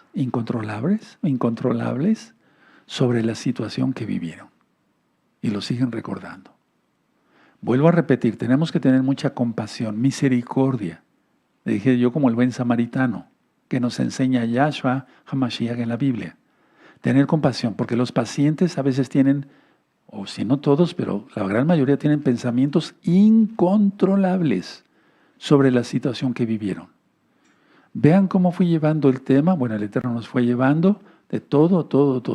sobre la situación que vivieron. Y lo siguen recordando. Vuelvo a repetir, tenemos que tener mucha compasión, misericordia. Le dije yo como el buen samaritano, que nos enseña Yahshua HaMashiach en la Biblia. Tener compasión, porque los pacientes a veces tienen, o si no todos, pero la gran mayoría tienen pensamientos incontrolables sobre la situación que vivieron. Vean cómo fui llevando el tema. Bueno, el Eterno nos fue llevando de todo.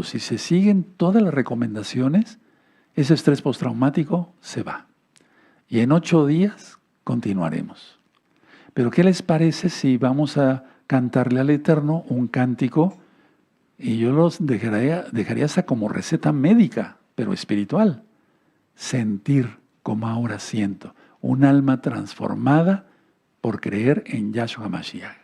Si se siguen todas las recomendaciones, ese estrés postraumático se va. Y en 8 días continuaremos. Pero ¿qué les parece si vamos a cantarle al Eterno un cántico? Y yo los dejaría hasta como receta médica, pero espiritual. Sentir como ahora siento. Un alma transformada por creer en Yahshua HaMashiach.